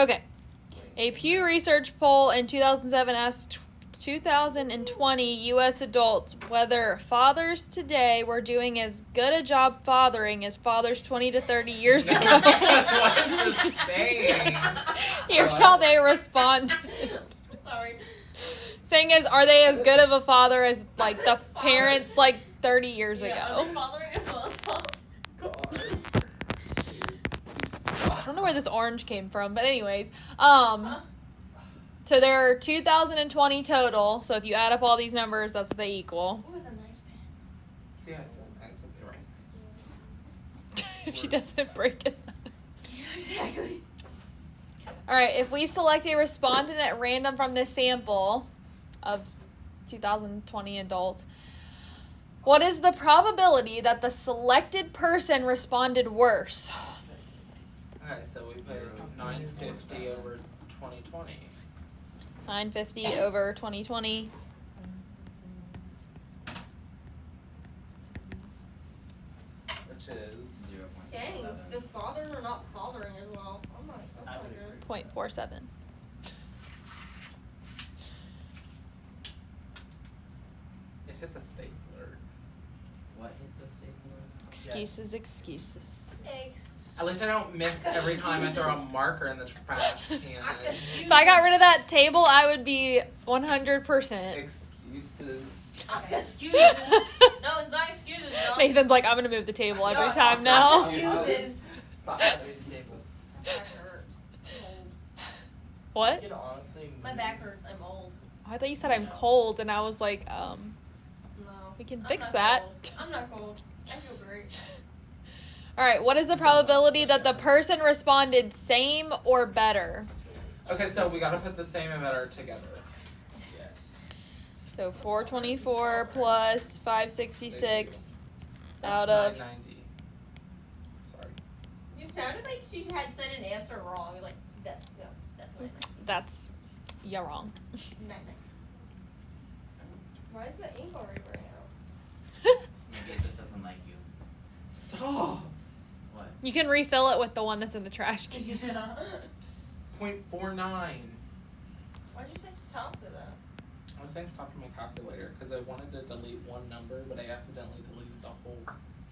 Okay. A Pew Research poll in 2007 asked 2020 U.S. adults whether fathers today were doing as good a job fathering as fathers 20 to 30 years ago. What is this saying? Here's how they respond. Sorry. Saying is, are they as good of a father as, like, the parents, like, 30 years Are ago? they fathering as well as father? I don't know where this orange came from, but anyways. So there are 2020 total, so if you add up all these numbers, that's what they equal. What was a nice pen? See, I said the right. If she doesn't break it. Yeah, exactly. Alright, if we select a respondent at random from this sample of 2020 adults, what is the probability that the selected person responded worse? Okay, so we put 950 over 2020. 950 over 2020. Which is 0.7. Dang, the fathers are not fathering as well. Oh my, that's I not would good. agree. 0.47. it hit the stapler. What hit the stapler? Excuses. At least I don't miss every time I throw a marker in the trash can. If I got rid of that table, I would be 100%. Excuses. Excuses. No, it's not excuses. Dog. Nathan's like, I'm gonna move the table every No, time not now. Excuses. Stop that lazy table. My back hurts. I'm old. What? You can honestly My back hurts. I'm old. Oh, I thought you said I'm cold, and I was like, No. we can I'm fix not that. cold. I'm not cold. I feel great. Alright, what is the probability that the person responded same or better? Okay, so we gotta put the same and better together. Yes. So 424 plus 566 out of... 990. Sorry. You sounded like she had said an answer wrong. Like that's like That's... You're wrong. 99. Why is the ink already running out? Maybe it just doesn't like you. Stop! What? You can refill it with the one that's in the trash can. Yeah. 0.49. Why'd you say stop to that? I was saying stop to my calculator because I wanted to delete one number, but I accidentally deleted the whole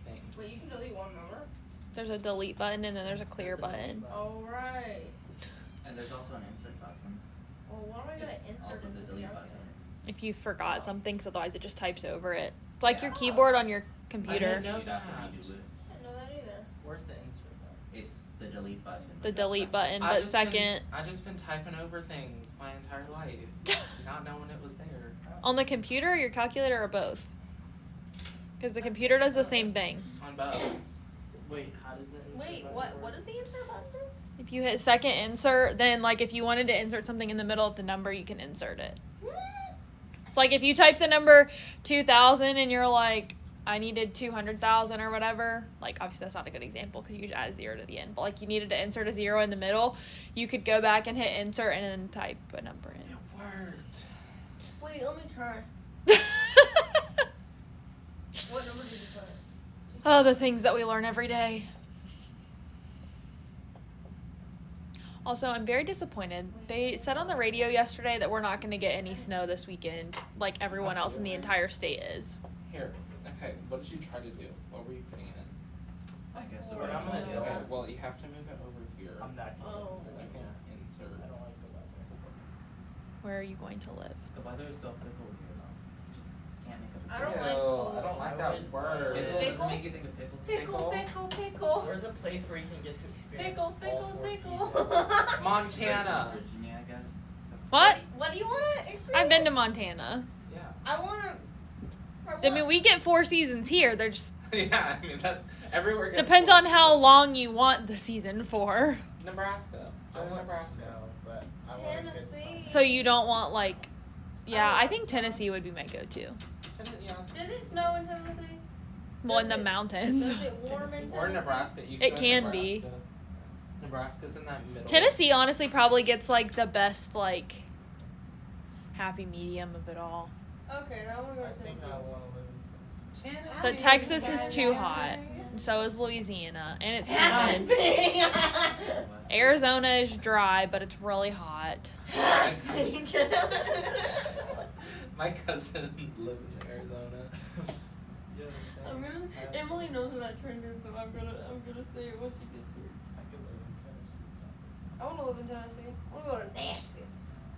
thing. Wait, you can delete one number? There's a delete button and then there's a clear There's a delete button. button. Oh right. And there's also an insert button. Well, what am I gonna It's insert also into the the delete calculator? button. If you forgot something, 'cause otherwise it just types over it. It's like your keyboard on your I computer. didn't know You that. have to redo it. I didn't know that either. Where's the insert button? It's the delete button. The delete button, I but just second... I just been typing over things my entire life, not knowing it was there. On the computer or your calculator or both? Because the computer does the same thing. On both. Wait, how does the insert Wait, button what work? what does the insert button do? If you hit second insert, then like if you wanted to insert something in the middle of the number, you can insert it. It's like if you type the number 2,000 and you're like, I needed 200,000 or whatever. Like obviously that's not a good example because you just add a zero to the end. But like you needed to insert a zero in the middle, you could go back and hit insert and then type a number in. It worked. Wait, let me try. What number did you put? Oh, the things that we learn every day. Also, I'm very disappointed. They said on the radio yesterday that we're not going to get any snow this weekend, like everyone else in the entire state is. Here. Okay. What did you try to do? What were you putting in? I guess Or so. I'm gonna do Okay. that. Well, you have to move it over here. I'm not gonna Oh. Second insert. I don't like the weather. Where are you going to live? The weather is so fickle here though. You just can't make up its I don't mind. like I don't like that Fickle word. doesn't Fickle? make you think of pickles. Pickle. Where's a place where you can get to experience Pickle, all four pickle. seasons? Montana. Virginia, I guess. What? What do you want to experience? I've been to Montana. Yeah. I want to. I mean, we get 4 seasons here. They're just Yeah. I mean that everywhere. gets depends on full how season. long you want the season for. Nebraska. I Go to want Nebraska. snow, but I want a good Tennessee. summer. So you don't want like, yeah, I think Tennessee would be my go-to. Yeah. Does it snow in Tennessee? Well, in the Does it- mountains. Does it warm in Tennessee? Or Nebraska. You It go to can be. Nebraska. Nebraska's in that middle. Tennessee honestly probably gets like the best like happy medium of it all. Okay, now we're I going to think Tennessee. I want to live in Tennessee. Tennessee. But Texas is too hot. So is Louisiana, and it's Half humid. big. Arizona is dry, but it's really hot. My cousin lived in Arizona. Yeah, the same. I'm gonna. Emily knows where that train is, so I'm gonna say it when she gets here. I could live in Tennessee. I wanna live in Tennessee. I wanna go to Nashville.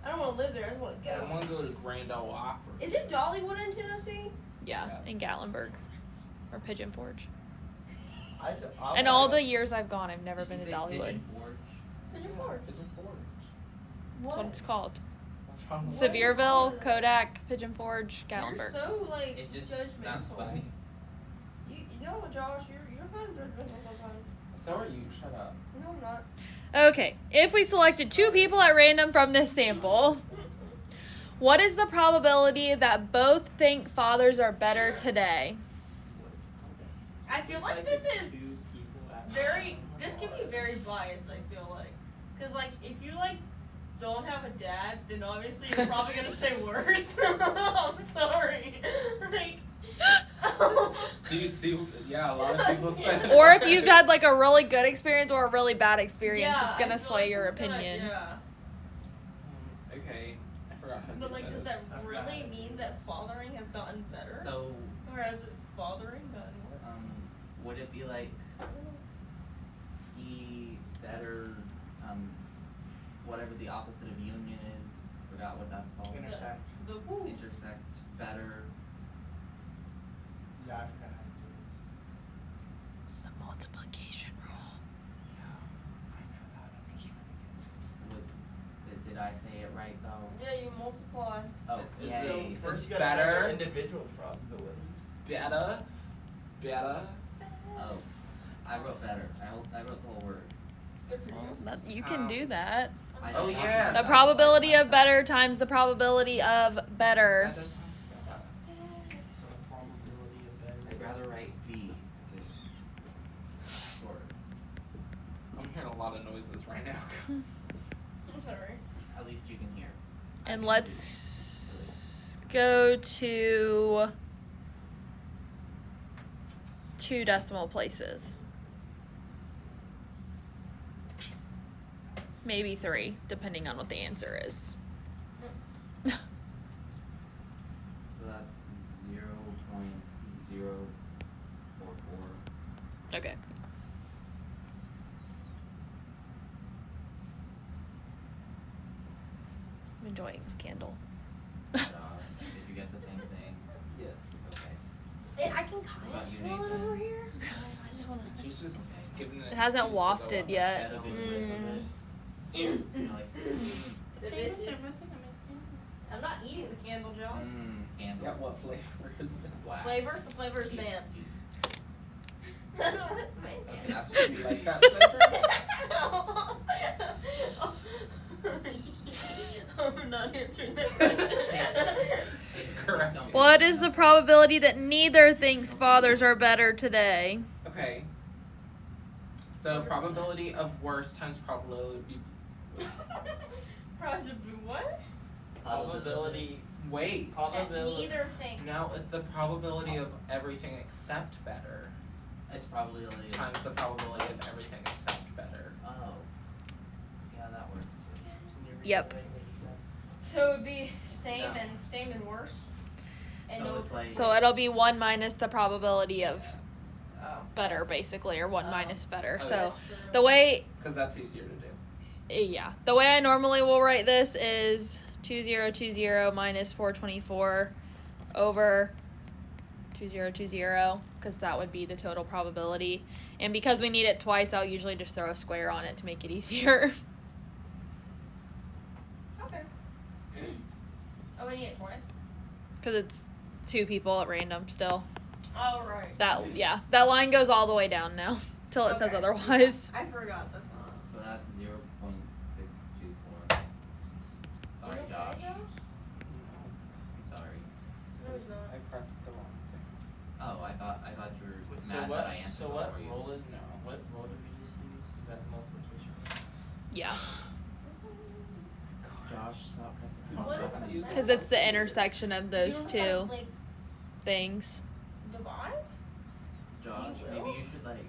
I don't wanna live there. I just wanna I go. want to go to Grand Ole Opry. Is it Dollywood in Tennessee? Yeah, Yes. in Gatlinburg or Pigeon Forge. I And all the years I've gone, I've never been to Did you say Dollywood. Pigeon Forge? Pigeon Forge. Pigeon Forge. That's what it's called. What's wrong with What? Sevierville, Kodak, Pigeon Forge, You're Gatlinburg. so like It just judgmental. sounds funny. You know, Josh, you're kind of judgmental sometimes. So are you? Shut up. No, I'm not. Okay, if we selected 2 people at random from this sample, what is the probability that both think fathers are better today? I feel like this is very. This can be very biased. I feel like, cause like if you like don't have a dad, then obviously you're probably gonna say worse. I'm sorry. Like. Do you see? Yeah, a lot of people say. Or if you've had like a really good experience or a really bad experience, Yeah, it's I gonna feel sway like your it's gonna- opinion. yeah. Okay, I forgot how to But do like, does this. that really mean that fathering has gotten better, So, or has it fathering gotten worse? would it be like he better, whatever the opposite of union is, forgot what that's called. Intersect. The woo. Intersect better. Yeah, I forgot how to do this. It's a multiplication rule. I know that. I'm just trying to Did I say it right though? Yeah, you multiply. Oh, It's so yay. first you gotta find their better. individual probabilities. Better. Oh, I wrote better. I wrote the whole word. Good for you. That, you can do that. I Oh, did not yeah. do The that. probability of better times the probability of better. Better sounds better. So the probability of better. I'd rather write B. 'cause it's short. I'm hearing a lot of noises right now. I'm sorry. At least you can hear. And let's go to 2 decimal places. Maybe 3, depending on what the answer is. So that's 0.044. Okay. I'm enjoying this candle. Did you get the same thing? Yes. Okay. I can kind What of about you, smell it Nathan? over here. I just wanna. She's just giving it. It hasn't excuse to go wafted up. yet. Get a good whiff of it. You know, like, The vicious. I'm not eating the candle, Josh. candles. Yeah, what flavor is it? Wow. Flavor? The flavor is bam. Tasty. Okay, Man. that's what you like that flavor? I'm not answering that question. Correct. What is the probability that neither thinks fathers are better today? Okay. So probability of worse times probability of Possibly what? Probability. wait. Probability. Neither thing. No, it's the probability of everything except better It's probably like. times the probability of everything except better. Oh. Yeah, that works. Can you Yep. reiterate what you said? So it would be same Yeah. and same and worse. And So no it's like- So it'll be 1 minus the probability of Oh. better, basically, or 1 minus better. Oh, So That's true. the way, Because that's easier to do. yeah, the way I normally will write this is 2020 minus 424 over 2020, because that would be the total probability. And because we need it twice, I'll usually just throw a square on it to make it easier. Okay. Oh, we need it twice. Because it's 2 people at random still. Oh, right. That line goes all the way down now till it says Okay. otherwise. I forgot that's not. So that's 0.624. Sorry, You okay, Josh. No, I'm sorry. No, it's not. I pressed the wrong thing. Oh, I thought you were Wait, mad so that what? I answered So what before you. role is? No. What role did we just use? Is that multiplication? Yeah. Josh, stop pressing the What wrong is button. it? Because it's the intersection of those You don't have, two like, things. divide? Josh, You maybe will? you should like.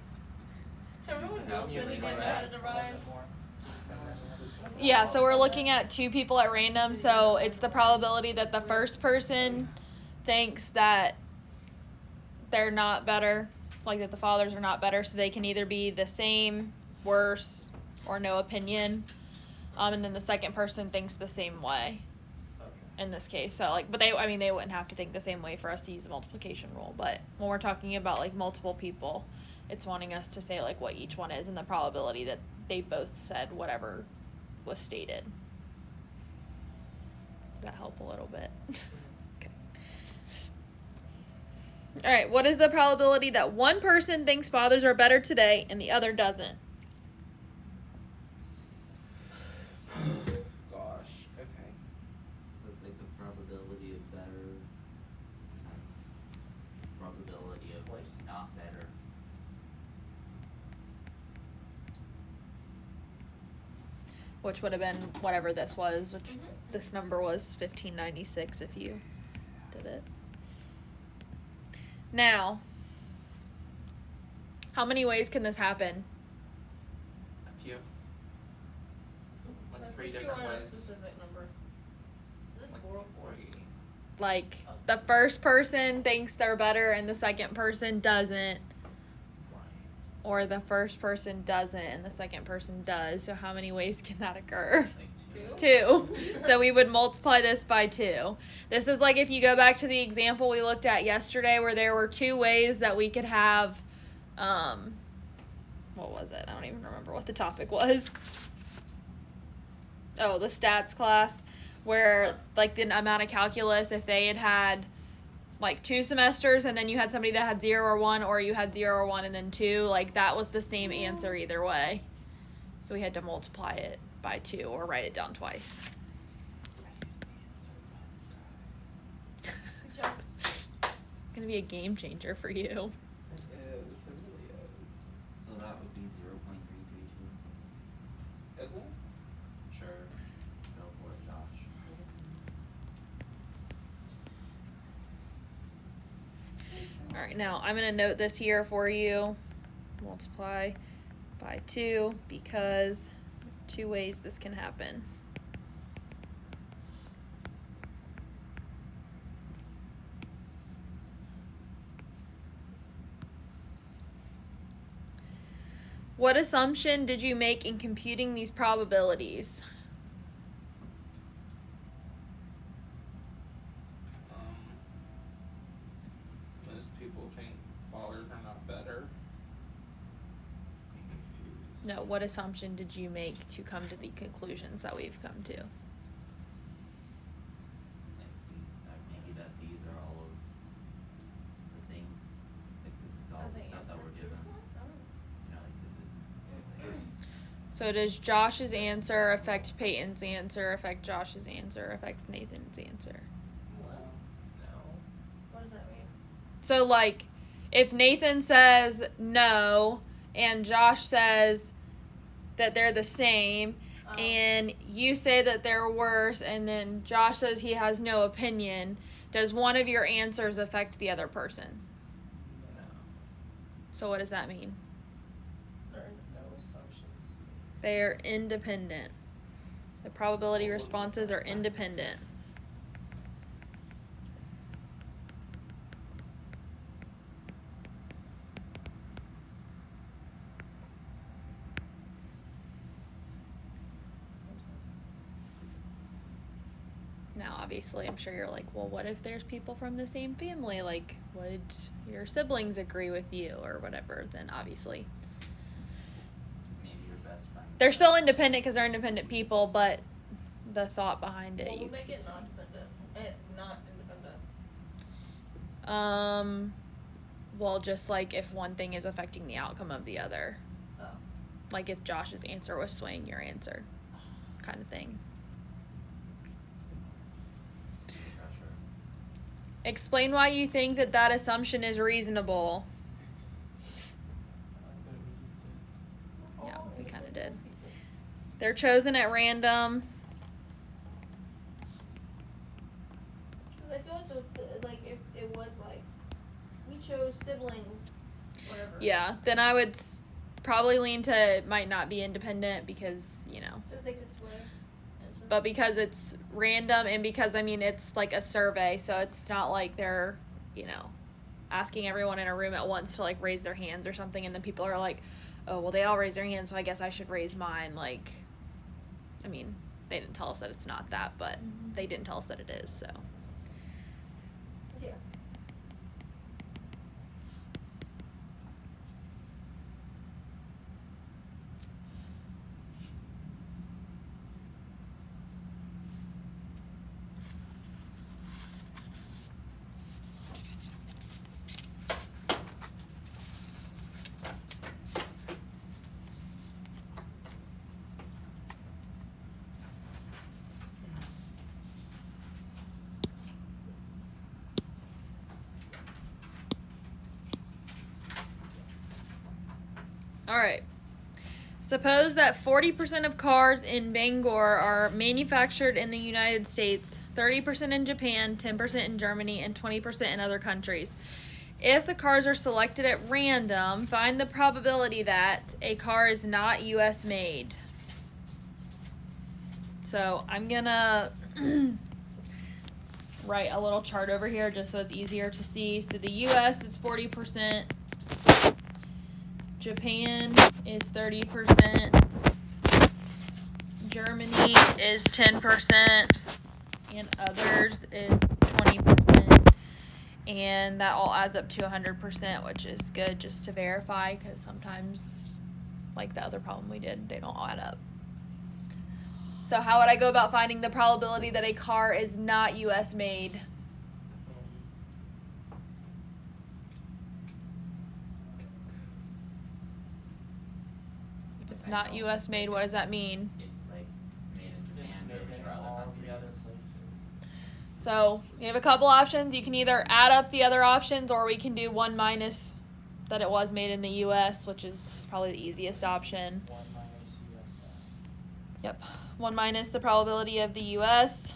Everyone Use else it. says he Explain didn't know that. how to divide. Yeah, so we're looking at 2 people at random, so it's the probability that the first person thinks that they're not better, like that the fathers are not better, so they can either be the same, worse, or no opinion. And then the second person thinks the same way Okay. in this case. So like, but they wouldn't have to think the same way for us to use the multiplication rule. But when we're talking about like multiple people, it's wanting us to say like what each one is and the probability that they both said whatever was stated. Does that help a little bit? Okay. All right, what is the probability that one person thinks fathers are better today and the other doesn't? Gosh. Okay. Looks like the probability of better. Probability of what's not better. Which would have been whatever this was, which this number was 1596 if you did it. Now, how many ways can this happen? A few. I Like 3 think you different want a ways. specific number. Is this Like 4 or 4? 3. Like, the first person thinks they're better and the second person doesn't, or the first person doesn't and the second person does. So how many ways can that occur? Like 2. So we would multiply this by 2. This is like if you go back to the example we looked at yesterday where there were 2 ways that we could have, what was it? I don't even remember what the topic was. Oh, the stats class, where like the amount of calculus, if they had like 2 semesters and then you had somebody that had 0 or 1, or you had 0 or 1 and then 2, like that was the same answer either way. So we had to multiply it by 2 or write it down twice. Good job. Gonna be a game changer for you. It is. It really is. So that would be 0.332. Is it? Sure. Go for it, Josh. All right, now I'm gonna note this here for you. Multiply by 2 because 2 ways this can happen. What assumption did you make in computing these probabilities? Most people think fathers are not better. I'm confused. No, what assumption did you make to come to the conclusions that we've come to? Maybe that these are all of the things. Like this is all the stuff that we're given. You know, like this is. So does Josh's answer affect Peyton's answer, affect Josh's answer, affects Nathan's answer? What? No. What does that mean? So like, if Nathan says no and Josh says that they're the same, Oh. and you say that they're worse, and then Josh says he has no opinion, does one of your answers affect the other person? No. So what does that mean? There are no assumptions. They're independent. The probability responses are independent. Now, obviously, I'm sure you're like, well, what if there's people from the same family? Like, would your siblings agree with you or whatever? Then obviously, Maybe your best friend. they're still independent because they're independent people, but the thought behind it, What you would make could it say. not dependent? Not independent. Well, just like if one thing is affecting the outcome of the other. Oh. Like if Josh's answer was swaying your answer, kind of thing. Pressure. Explain why you think that that assumption is reasonable. Yeah, we kind of did. They're chosen at random. Because I feel like those, like if it was like we chose siblings whatever. Yeah, then I would probably lean to it might not be independent because, Because they could sway. but because it's random and because, it's like a survey, so it's not like they're, asking everyone in a room at once to, like, raise their hands or something, and then people are like, oh, well, they all raise their hands, so I guess I should raise mine. Like, they didn't tell us that it's not that, but they didn't tell us that it is, so. Yeah. All right. Suppose that 40% of cars in Bangor are manufactured in the United States, 30% in Japan, 10% in Germany, and 20% in other countries. If the cars are selected at random, find the probability that a car is not U.S. made. So I'm going to write a little chart over here just so it's easier to see. So the U.S. is 40%. Japan is 30%. Germany is 10%. And others is 20%. And that all adds up to 100%, which is good just to verify because sometimes, like the other problem we did, they don't all add up. So how would I go about finding the probability that a car is not U.S. made? If it's not U.S. made, what does that mean? It's like made in Japan, It's made Germany, in or other all countries. the other places. So you have a couple options. You can either add up the other options, or we can do 1 minus that it was made in the U.S., which is probably the easiest option. 1 minus USA. Yep. 1 minus the probability of the U.S.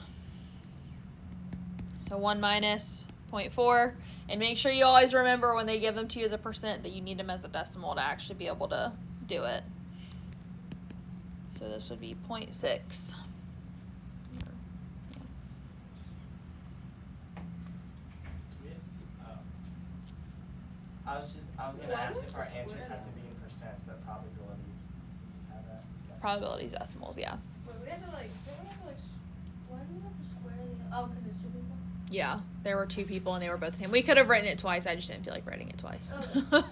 So 1 minus 0.4. And make sure you always remember when they give them to you as a percent that you need them as a decimal to actually be able to do it. So this would be 0.6. I was gonna ask if our answers have to be in percents, but probabilities. So just have that as decimals. Probabilities, decimals, yeah. Wait, we have to like, why do we have to square the, oh, because it's 2 people? Yeah, there were 2 people and they were both the same. We could have written it twice. I just didn't feel like writing it twice. Okay.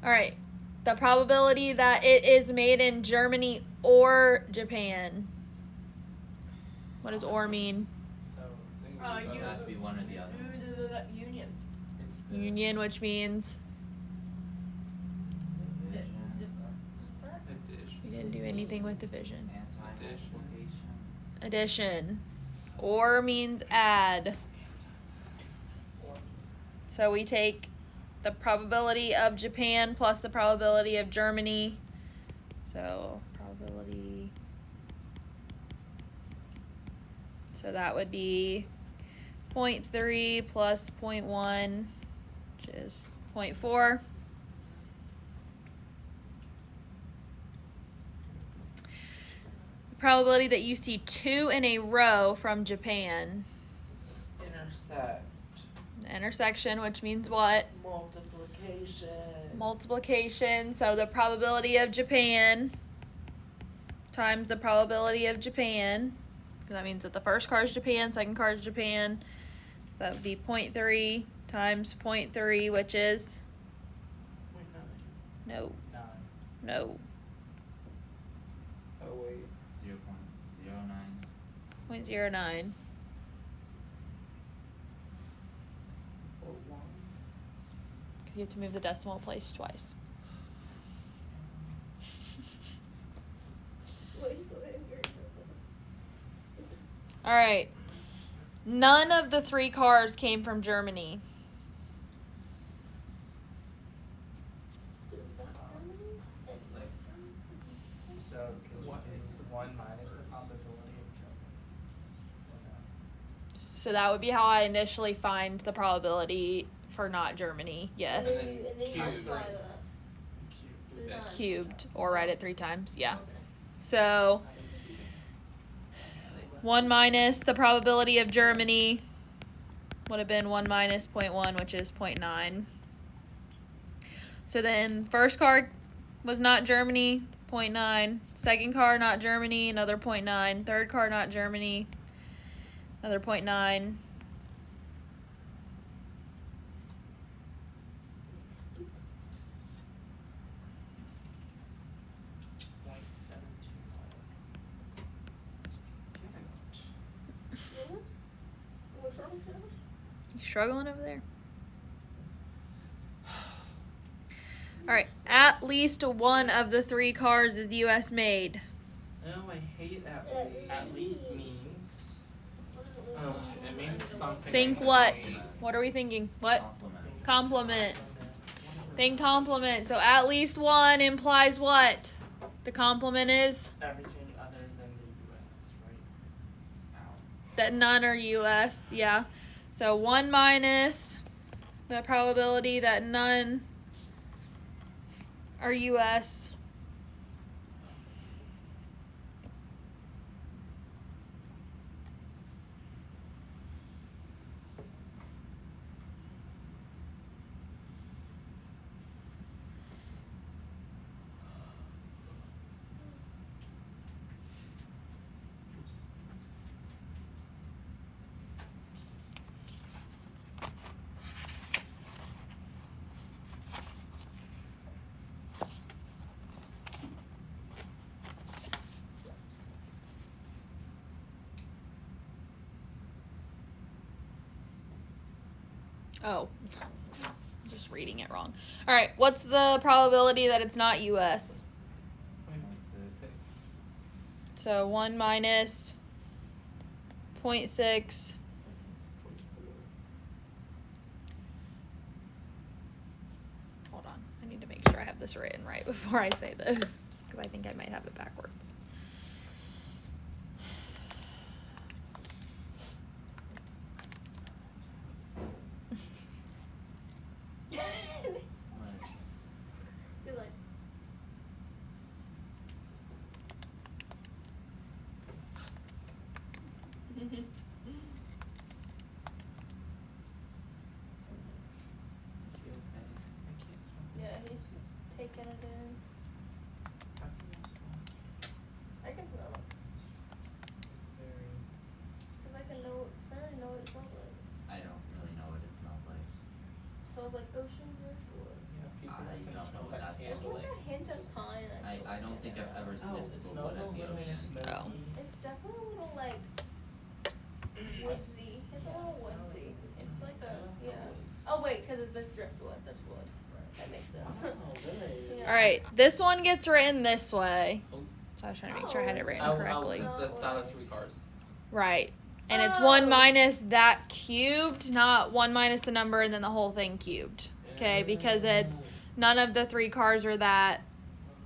All right. The probability that it is made in Germany or Japan. What does or mean? So It has to be one or the other. Union. it's the Union, which means Division. Addition. we didn't do anything with division. Anti-multiplication. Addition. Or means add. So we take the probability of Japan plus the probability of Germany. So probability. So that would be 0.3 plus 0.1, which is 0.4. The probability that you see 2 in a row from Japan. Intersect. Intersection, which means what? Multiplication. Multiplication. So the probability of Japan times the probability of Japan. Because that means that the first car is Japan, second car is Japan. So that would be 0.3 times 0.3, which is 0.9. no, 9. no, Oh wait. 0.09. 0.09. Oh, 1. Because you have to move the decimal place twice. All right. None of the 3 cars came from Germany. So What? is 1 minus the probability of Germany. Or no? So that would be how I initially find the probability for not Germany, yes. And then you Cubed. multiply that. Cube it. Cubed, or write it 3 times, yeah. So 1 minus the probability of Germany would have been 1 minus 0.1, which is 0.9. So then first card was not Germany, 0.9. Second card not Germany, another 0.9. Third card not Germany, another 0.9. What's wrong with that? You struggling over there? All right. At least one of the 3 cars is U.S. made. No, I hate At least means. It means something. Think what? What are we thinking? What? Compliment. Complement. Think complement. So at least one implies what? The complement is Everything other than the US, right? that none are U.S. Yeah. So 1 minus the probability that none are U.S. Oh, just reading it wrong. All right, what's the probability that it's not U.S.? So 1 minus 0.6. Hold on, I need to make sure I have this written right before I say this, because I think I might have it backwards. You're like, yeah, he's just taking it in. I can smell it. It's very. Cause I can know, I already know what it smells like. I don't really know what it smells like. Smells like ocean driftwood. I don't know what that There's smells like a hint of pine. I don't think I've ever Oh, sniffed it the smells wood a at the little ocean. smoky. Oh. It's definitely a little like woodsy. It's a little woodsy. It's like a yeah. Oh wait, cause it's this driftwood. That's wood. That makes sense. Oh, really? Yeah. All right, this one gets written this way. So I was trying to make sure I had it written correctly. That's out of 3 cars. Right. And it's Oh. 1 minus that cubed, not 1 minus the number and then the whole thing cubed. Okay, because it's none of the 3 cars are that,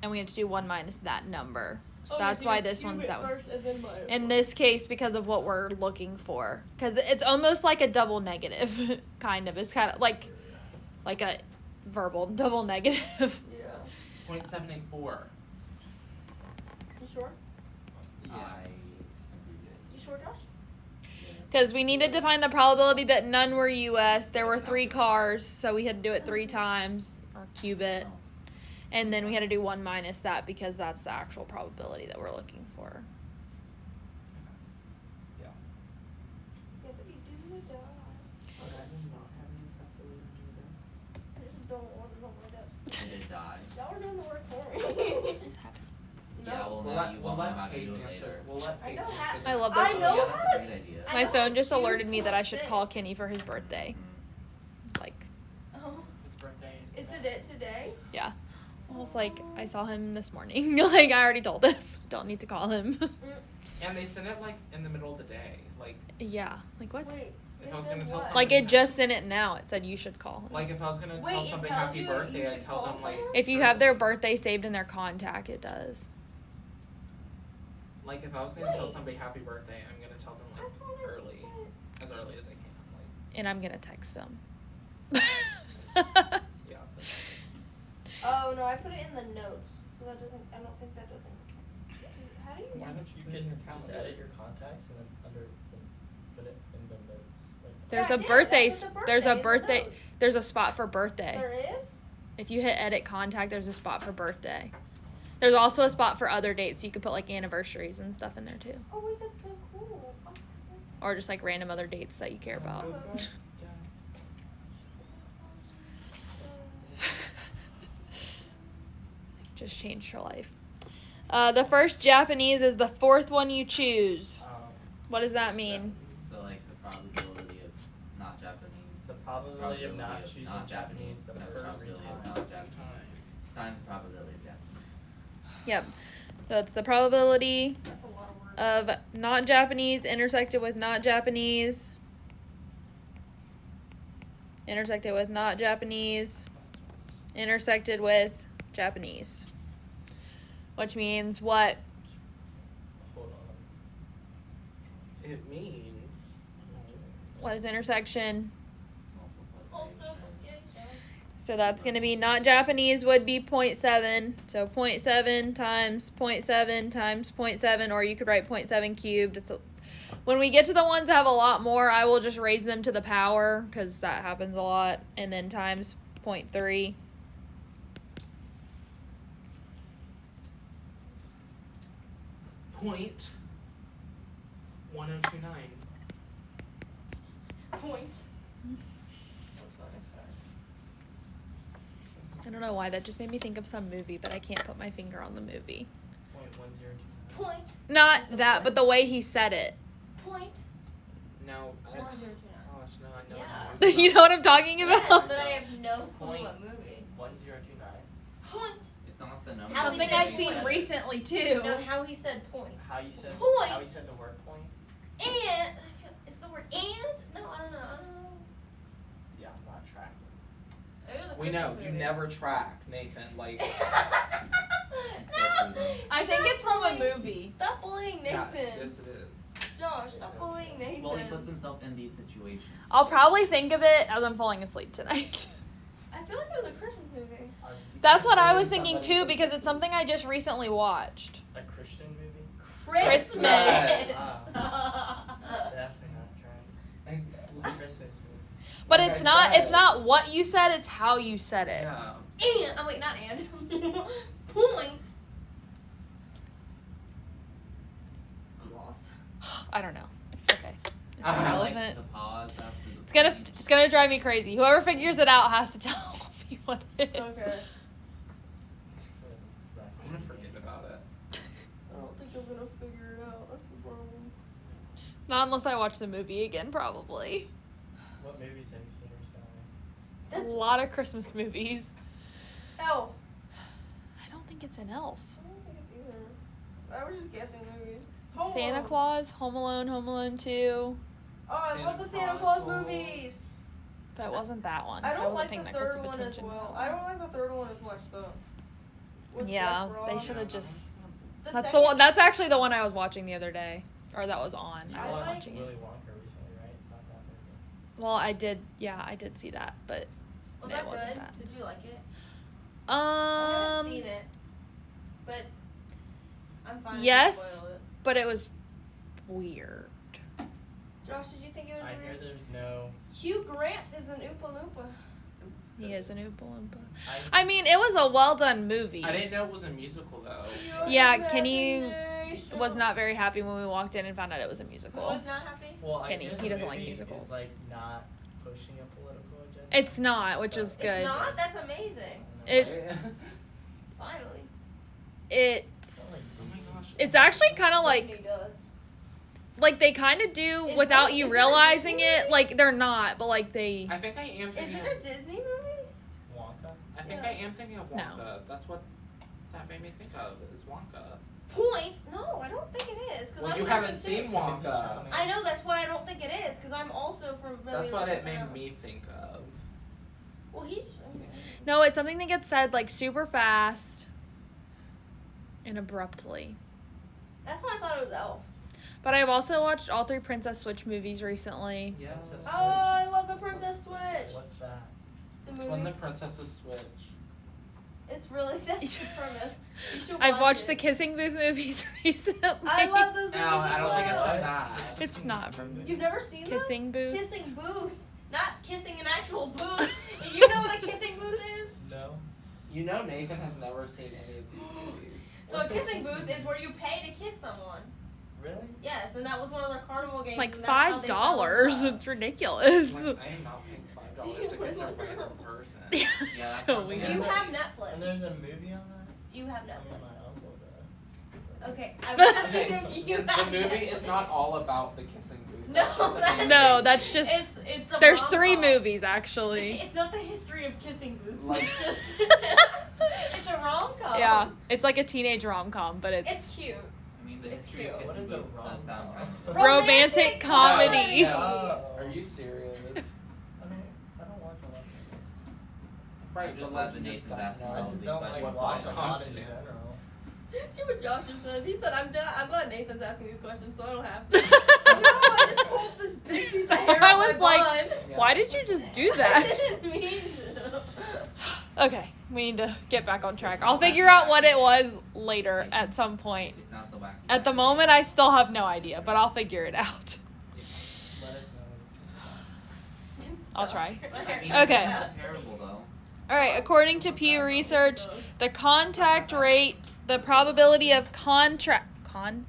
and we have to do 1 minus that number. So that's why this one's that one. In this case, because of what we're looking for. Because it's almost like a double negative, kind of. It's kind of like a verbal double negative. Yeah. 0.784. You sure? Yeah. You sure, Josh? Because we needed to find the probability that none were U.S. There were 3 cars, so we had to do it 3 times, or cube it. And then we had to do 1 minus that because that's the actual probability that we're looking for. Yeah. Yeah, but you do the job. But I did not have any calculator to do this. I just don't want it on my desk. Did it die? Y'all are doing the work for me. What's happening? Yeah, well, We'll now let, you we'll won't know let how to Peyton do it answer. later. We'll let I Peyton know answer. I love I this. know Yeah, how that's to- a great idea. I My know phone how just to do alerted me that I should 0.6. call Kenny for his birthday. It's like, Oh. His birthday is. Is it today? yeah. I was like, I saw him this morning. Like, I already told him. Don't need to call him. And they sent it like in the middle of the day. Like, Yeah. Like, what? Wait. If they I was said gonna tell what? Like, it just sent it now. It said you should call him. if I was gonna Wait, tell it somebody tells happy you that you birthday, I'd should tell call them like. someone? If you have their birthday saved in their contact, it does. Like if I was gonna tell Wait. somebody happy birthday, I'm gonna tell them I like thought it early, as early as I can. Like, And I'm going to text him. Yeah. Oh no, I put it in the notes, so that doesn't. I don't think that doesn't. How do you? Why don't You put it in can your just calendar? edit your contacts and then put it in the notes. Like There's Yeah, a I did. birthday. I put the There's a in the birthday. notes. There's a spot for birthday. There is. If you hit edit contact, there's a spot for birthday. There's also a spot for other dates. So you could put like anniversaries and stuff in there too, Oh wait, that's so cool. Oh, or just like random other dates that you care about. Just changed her life. The first Japanese is the fourth one you choose. What does that mean? So like the probability of not Japanese. the probability of not choosing not Japanese the no, first probability of not times. Japanese times probability of Japanese. Yep. So it's the probability That's a lot of words. of not Japanese intersected with not Japanese. Intersected with not Japanese. Intersected with Japanese. Which means what? Hold on. It means. What is intersection? Multiplication. So that's going to be not Japanese would be 0.7. So 0.7 times 0.7 times 0.7, or you could write 0.7 cubed. When we get to the ones that have a lot more, I will just raise them to the power because that happens a lot. And then times 0.3. Point 1029. Point. That's not a fact. I don't know why. That just made me think of some movie, but I can't put my finger on the movie. 0.1029. Point. Not that, but the way he said it. Point. No, I. 1029. Gosh, no, I know. Yeah. what you're You know what I'm talking Yes, about? but I have no clue Point. what movie. 1029. Point. It's not the number. How Something he said I've seen point. recently too. No, how he said point. How you said Point. How you said the word point? And I feel it's the word and. No, I don't know. I don't know. Yeah, I'm not tracking. It was a We know Christmas you movie. never track, Nathan. Like, I think it's from a movie. Stop bullying Nathan. yes, yes, it is. Josh, stop bullying Nathan. Well, he puts himself in these situations. I'll probably think of it as I'm falling asleep tonight. I feel like it was a Christmas movie. I was just That's what I was Somebody thinking too puts because it it's something I just recently watched. a Christian movie. Christmas. Definitely not trying. Christmas movie. But Like it's I not said. it's not what you said, it's how you said it. Yeah. And oh wait, not and. Point. I'm lost. I don't know. Okay. It's I I like irrelevant. the pause after the It's gonna drive me crazy. Whoever figures it out has to tell me what it is. Okay. It's not I'm gonna forget about it. I don't think I'm gonna figure it out. That's the problem. Not unless I watch the movie again, probably. What movies have you seen recently? A lot of Christmas movies. Elf. I don't think it's an elf. I don't think it's either. I was just guessing movies. Home Santa Alone. Claus, Home Alone, Home Alone 2. Oh, I Santa love the Santa Claus Chronicles. movies. That wasn't that one. I 'cause don't wasn't like paying the that close third of one as attention to well. that I don't like the third one as much though. With Yeah, Jeff they Ross. should have just. The That's the second- one. That's actually the one I was watching the other day, or that was on. You I was watched watching Willy it. Wonka recently, right? It's not that movie. Well, I did. Yeah, I did see that, but Was it that wasn't good? that. Did you like it? I haven't seen it, but I'm fine. if you yes. spoil it. But it was weird. Josh, did you think it was I hear weird? there's no. Hugh Grant is an Oompa Loompa. He is an Oompa Loompa. I mean, it was a well done movie. I didn't know it was a musical though. Yeah, Kenny was not very happy when we walked in and found out it was a Who musical. was not happy? Well, Kenny, I hear he the doesn't like movie musicals. Is like not pushing a political agenda. It's not, which is So- good. It's not. That's amazing. It- Finally. It's Oh my gosh. it's actually kind of He like does. they kind of do Is without it- you is it a realizing Disney it. movie? Like they're not, but like they. I think I am Is thinking. it a Disney movie? Wonka. I think Yeah. I am thinking of No. Wonka. That's what that made me think of. Is Wonka. Point? No, I don't think it is. Cause Well, I'm you looking haven't seen too. Timothy Wonka. Chalamet. I know that's why I don't think it is. Cause I'm also from. That's what it made me think of. Well, he's. No, it's something that gets said like super fast and abruptly. That's why I thought it was Elf. But I've also watched all 3 Princess Switch movies recently. Yeah. Princess Oh, I love the Princess Switch. What's that? The movie. When the princesses switch. It's really that's the premise. You should I've watch watched it. the Kissing Booth movies recently. I love those movies. No, I don't think it's as from well. that. It's not from You've never seen them? Kissing Booth. Kissing Booth. Not kissing an actual booth. You know what a kissing booth is? No. You know Nathan has never seen any of these movies. So What's a a kissing kissing booth is where you pay to kiss someone. Really? Yes, and that was one of their carnival games. Like and that's how they fell in $5. love. It's ridiculous. Like, I am not paying $5 to kiss a random person. Yeah, Yeah, so that weird. Do you Yeah. have Netflix? And there's a movie on that? Do you have I mean, Netflix? my uncle does. Okay, I'm asking Okay, if you the have movie Netflix. is not all about the kissing booth. No, That's just the that's- main No, movie. that's just. It's a There's 3 rom-com. movies actually. It's not the history of kissing booths. Like- It's just it's a rom-com. Yeah, it's like a teenage rom-com, but It's it's cute. I mean, the It's history of cute. What kissing is a booths does rom-com? sound kind of romantic comedy. No. Oh. Are you serious? I don't watch a lot of movies. Right, I'm just but glad like, that you just Nathan's don't asking know I all just these don't questions. like what's watch a on lot in constant. general. See what Josh just said? He said, I'm glad Nathan's asking these questions, so I don't have to. No, I just pulled this big piece of hair I out was my like, bun. Yeah. why did you just do I that? didn't mean to. Okay, we need to get back on track. I'll figure out what it was later at some point. It's not the wacky. At the moment, I still have no idea, but I'll figure it out. Let us know. I'll try. I mean, Okay. It's not terrible though. All right, according to Pew Research, the contact rate, the probability of contracting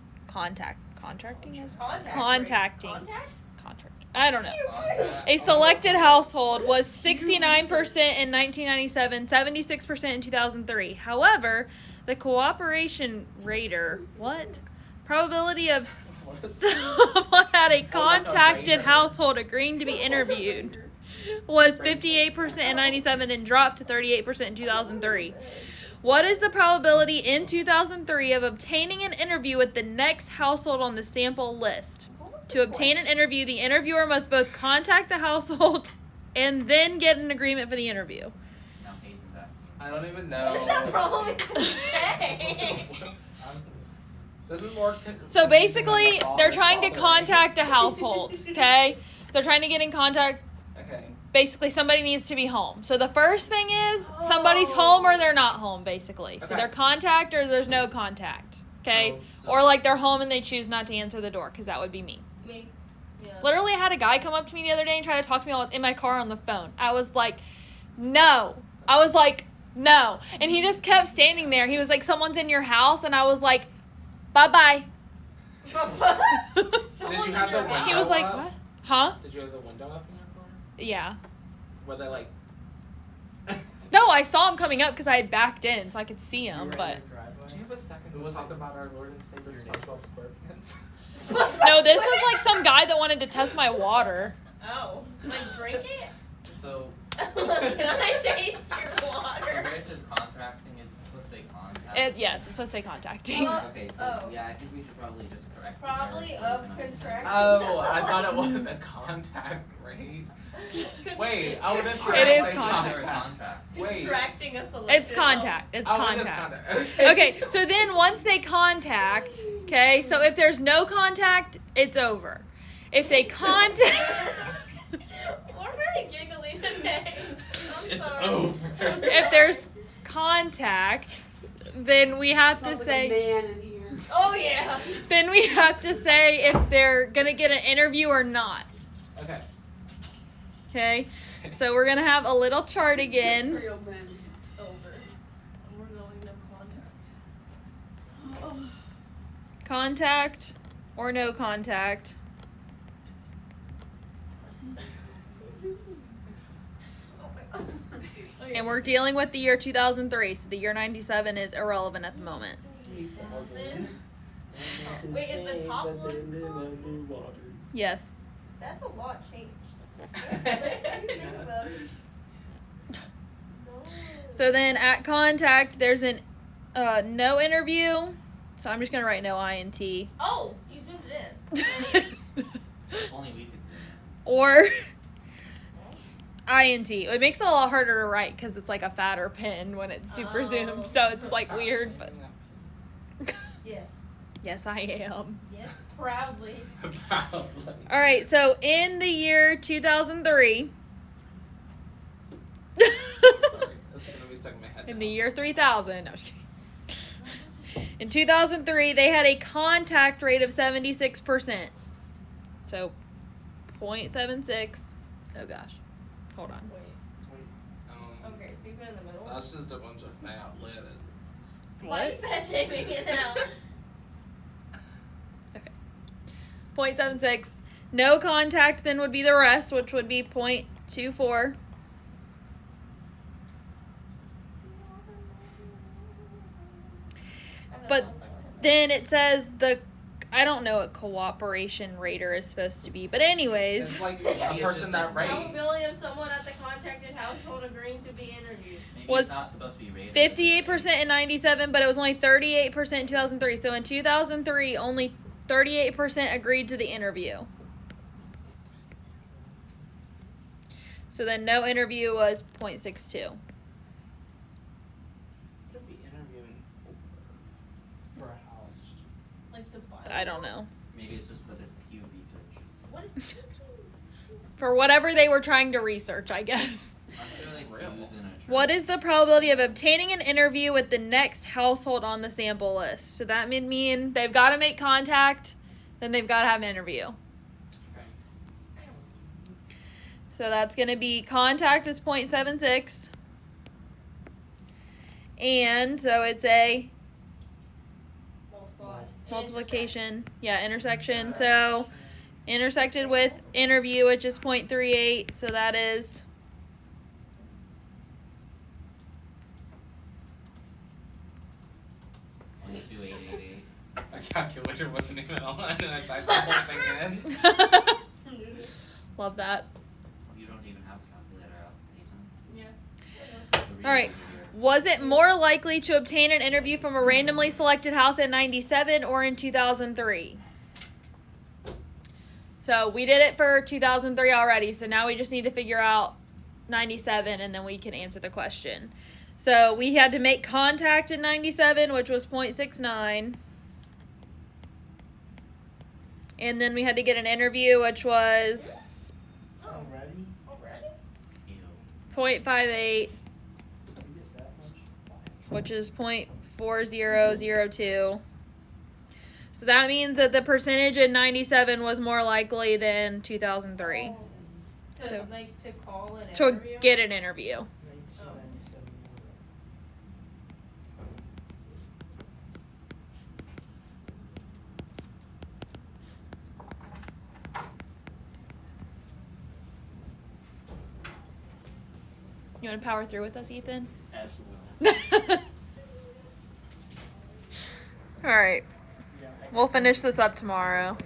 is contacting. Contract. I don't know. A selected household was 69% in 1997, 76% in 2003. However, the cooperation rater, probability of someone at a contacted household agreeing to be interviewed was 58% in 97 and dropped to 38% in 2003. What is the probability in 2003 of obtaining an interview with the next household on the sample list? To obtain an interview, the interviewer must both contact the household and then get an agreement for the interview. Now Nathan's asking. I don't even What does know. that problem even say? This is more. So basically, they're trying to contact a household, okay? They're trying to get in contact. Okay. Basically, somebody needs to be home. So the first thing is somebody's home or they're not home, basically. So Okay. they're contact or there's no contact, okay? So- Or like they're home and they choose not to answer the door, because that would be me. Me. Yeah. Literally, I had a guy come up to me the other day and try to talk to me while I was in my car on the phone. I was like, no. I was like, no. And he just kept standing there. He was like, someone's in your house. And I was like, bye-bye. Did you have the window He was like, up? what? Huh? Did you have the window up in your car? Yeah. Were they like? No, I saw him coming up because I had backed in so I could see You him. were in But your driveway? Do you have a second Who to was talk it? about our Lord and Savior Your SpongeBob SquarePants? no, this was like some guy that wanted to test my water. Oh. Like, drink it? So, Can I taste your so water? where it says contracting, is it supposed to say contact? Yes, it's supposed to say contacting. Okay, so Oh. yeah, I think we should probably just correct the Probably error so of we can understand. contract. Oh, I thought it wasn't a contact rate. Wait, I would have said It is like contact. Or contract. Wait. Contracting a selected It's contact. It's Oh, it is contact. contact. Okay, so then once they contact, okay, so if there's no contact, it's over. If they contact, We're very giggly today. I'm It's sorry. over. if there's contact, then we have to say, Man in here. Oh, yeah. then we have to say if they're gonna get an interview or not. Okay. Okay, so we're gonna have a little chart again. Real men. It's over. And we're going no contact. Contact or no contact. Oh, my God. Okay. And we're dealing with the year 2003, so the year 97 is irrelevant at the moment. Wait, is the top one? Yes. That's a lot changed. Think about it. So then at contact, there's an no interview. So I'm just gonna write no INT. Oh, you zoomed it in. Only we could zoom Or INT. It makes it a lot harder to write because it's like a fatter pen when it's super Oh. zoomed. So it's like weird, but Yes. yes, I am. Yes, proudly. Probably. All right. So in the year 2003. In the year 3000. No, I'm just kidding. In 2003, they had a contact rate of 76%. So, 0.76. Oh gosh. Hold on. Wait. Okay, so you put it in the middle. That's just a bunch of fat letters. Why are you fat shaming it now? Okay. 0.76. No contact then would be the rest, which would be 0.24. But then it says I don't know what cooperation rater is supposed to be, but anyways. It's like a person that rates. Probability of someone at the contacted household agreeing to be interviewed. Maybe Was it's not supposed to be rated. 58% in 97, but it was only 38% in 2003. So in 2003, only 38% agreed to the interview. So then no interview was 0.62. What are we interviewing For a house. Like to buy. I don't know. Maybe it's just for this Pew research. What is? For whatever they were trying to research, I guess. Aren't there like Real. Pews in a church? What is the probability of obtaining an interview with the next household on the sample list? So that would mean they've got to make contact, then they've got to have an interview. So that's going to be contact is 0.76. And so it's a multiplication. Yeah, intersection. So intersected with interview, which is 0.38. So that is 0.2888. My calculator wasn't even on, and I typed the whole thing in. love that. You don't even have a calculator out, Nathan. Yeah. So read All right. it easier. Was it more likely to obtain an interview from a randomly selected house in 97 or in 2003? So we did it for 2003 already, so now we just need to figure out 97 and then we can answer the question. So we had to make contact in 97, which was 0.69. And then we had to get an interview, which was Already? Already? Ew. 0.58, We get that much? which is 0.4002. So that means that the percentage in 97 was more likely than 2003 To So- like to call an to interview. get an interview. 1997. You want to power through with us, Ethan? Absolutely. All right. Yeah, I We'll finish this up tomorrow.